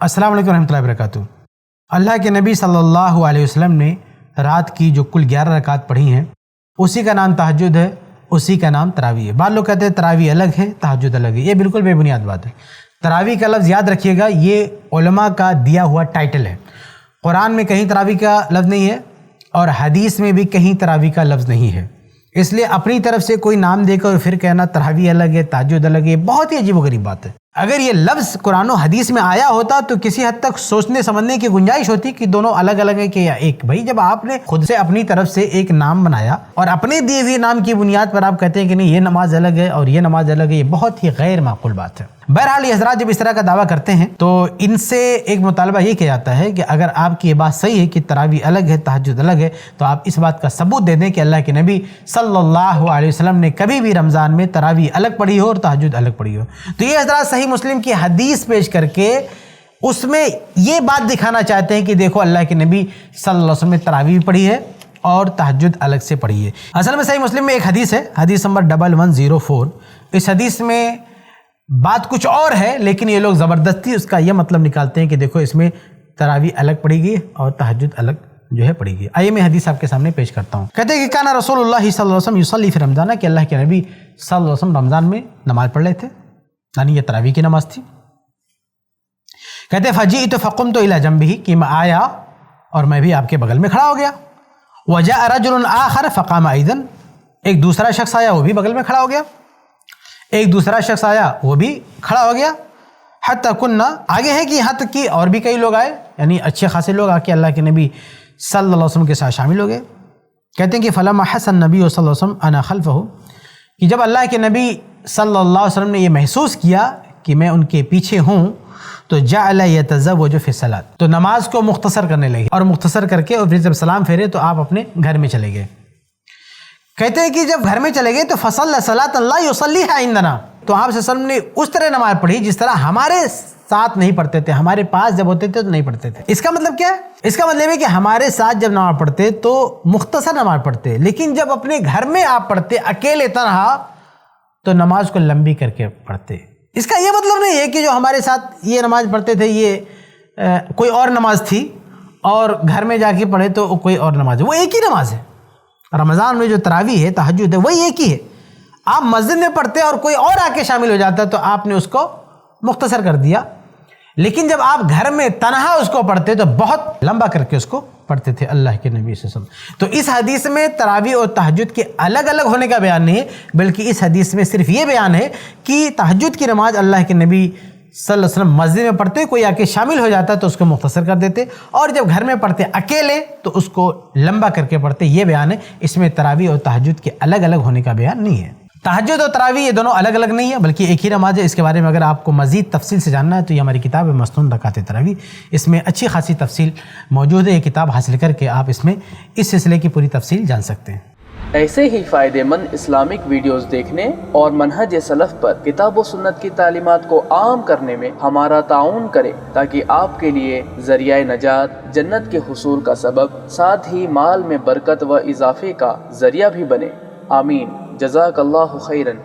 अस्सलाम वालेकुम रहमतुल्लाहि वबरकातुहू। अल्लाह के नबी सल्लल्लाहु अलैहि वसल्लम ने रात की जो कुल 11 रकात पढ़ी हैं उसी का नाम तहज्जुद है, उसी का नाम तरावी है। बाद लोग कहते हैं तरावी अलग है, तहज्जुद अलग है। ये बिल्कुल बेबुनियाद बात है। तरावी का लफ्ज़ याद रखिएगा, ये उलमा का दिया हुआ टाइटल है। कुरान में कहीं तरावी का लफ्ज़ नहीं है और हदीस में भी कहीं तरावी का लफ्ज़ नहीं है। इसलिए अपनी तरफ से कोई नाम देकर और फिर कहना तरावी अलग है, तहज्जुद अलग है, बहुत ही अजीबोगरीब बात है। अगर ये लफ्ज़ कुरान और हदीस में आया होता तो किसी हद तक सोचने समझने की गुंजाइश होती कि दोनों अलग अलग है कि या एक। भाई जब आपने खुद से अपनी तरफ से एक नाम बनाया और अपने दिए हुए नाम की बुनियाद पर आप कहते हैं कि नहीं ये नमाज अलग है और ये नमाज अलग है, ये बहुत ही गैर माकूल बात है। बहरहाल ये हज़रात जब इस तरह का दावा करते हैं तो इनसे एक मुतालबा ये किया जाता है कि अगर आपकी ये बात सही है कि तरावी अलग है, तहज्जुद अलग है, तो आप इस बात का सबूत दे दें कि अल्लाह के नबी सल्लल्लाहु अलैहि वसल्लम ने कभी भी रमज़ान में तरावी अलग पढ़ी हो और तहज्जुद अलग पढ़ी हो। तो ये हज़रात सही मुस्लिम की हदीस पेश करके उसमें ये बात दिखाना चाहते हैं कि देखो अल्लाह के नबी सल्लल्लाहु अलैहि वसल्लम ने तरावी भी पढ़ी है और तहज्जुद अलग से पढ़ी है। असल में सही मुस्लिम में एक हदीस है, हदीस नंबर 1104। इस हदीस में बात कुछ और है, लेकिन ये लोग ज़बरदस्ती उसका ये मतलब निकालते हैं कि देखो इसमें तरावी अलग पढ़ी गई और तहज्जुद अलग जो है पढ़ी गई। आइए मैं हदीस आपके सामने पेश करता हूँ। कहते हैं कि काना रसूलुल्लाह सल्लल्लाहु अलैहि वसल्लम युसल्ली फी रमज़ान, कि अल्लाह के नबी सल्लल्लाहु अलैहि वसल्लम रमज़ान में नमाज पढ़ रहे थे, यानी ये तरावी की नमाज थी। कहते फजीअतु फ़क़ुमतु इला जंबिही, कि मैं आया और मैं भी आपके बगल में खड़ा हो गया। वजाअ रजुलन आखर फ़क़ाम अयदन, एक दूसरा शख्स आया वो भी बगल में खड़ा हो गया। एक दूसरा शख्स आया वो भी खड़ा हो गया। हत्ता कुन्ना, आगे है कि यहाँ तक कि और भी कई लोग आए, यानी अच्छे खासे लोग आके अल्लाह के नबी सल्लल्लाहु अलैहि वसल्लम के साथ शामिल हो गए। कहते हैं कि फलम्मा हसन नबी सल्लल्लाहु अलैहि वसल्लम अना खल्फहु, कि जब अल्लाह के नबी सल्लल्लाहु अलैहि वसल्लम ने ये महसूस किया कि मैं उनके पीछे हूँ, तो जअल यतज़व्वजु फी सलात, तो नमाज को मुख्तसर करने लगे और मुख्तसर करके और फिर जब सलाम फेरे तो आप अपने घर में चले गए। कहते हैं कि जब घर में चले गए तो फसल्ला सलातन ला युसल्लीहा इंदना, तो आप सल्लल्लाहु अलैहि वसल्लम ने उस तरह नमाज पढ़ी जिस तरह हमारे साथ नहीं पढ़ते थे, हमारे पास जब होते थे तो नहीं पढ़ते थे। इसका मतलब क्या है? इसका मतलब है कि हमारे साथ जब नमाज पढ़ते तो मुख्तसर नमाज पढ़ते, लेकिन जब अपने घर में आप पढ़ते अकेले तन्हा तो नमाज को लंबी करके पढ़ते। इसका ये मतलब नहीं है कि जो हमारे साथ ये नमाज पढ़ते थे ये कोई और नमाज थी और घर में जाके पढ़े तो कोई और नमाज है। वो एक ही नमाज है। रमज़ान में जो तरावी है, तहज्जुद है, वही एक ही है। आप मस्जिद में पढ़ते और कोई और आके शामिल हो जाता तो आपने उसको मुख्तसर कर दिया, लेकिन जब आप घर में तन्हा उसको पढ़ते तो बहुत लंबा करके उसको पढ़ते थे अल्लाह के नबी सल्लल्लाहु अलैहि वसल्लम। तो इस हदीस में तरावी और तहज्जुद के अलग अलग होने का बयान नहीं है, बल्कि इस हदीस में सिर्फ ये बयान है कि तहज्जुद की नमाज अल्लाह के नबी सल्लल्लाहु अलैहि वसल्लम मस्जिद में पढ़ते, कोई आके शामिल हो जाता तो उसको मुख्तसर कर देते, और जब घर में पढ़ते अकेले तो उसको लंबा करके पढ़ते। ये बयान है, इसमें तरावी और तहज्जुद के अलग अलग होने का बयान नहीं है। तहज्जुद और तरावी ये दोनों अलग अलग नहीं है, बल्कि एक ही नमाज है। इसके बारे में अगर आपको मज़ीद तफसील से जानना है तो ये हमारी किताब है मस्तून रकात तरावी, इसमें अच्छी खासी तफसील मौजूद है। ये किताब हासिल करके आप इसमें इस सिलसिले की पूरी तफसील जान सकते हैं। ऐसे ही फ़ायदेमंद इस्लामिक वीडियोस देखने और मनहज सलफ़ पर किताब व सुन्नत की तालीमात को आम करने में हमारा ताउन करें, ताकि आपके लिए ज़रिया नजात, जन्नत के हुसूल का सबब, साथ ही माल में बरकत व इजाफे का ज़रिया भी बने। आमीन। जज़ाकल्लाहु खैरन।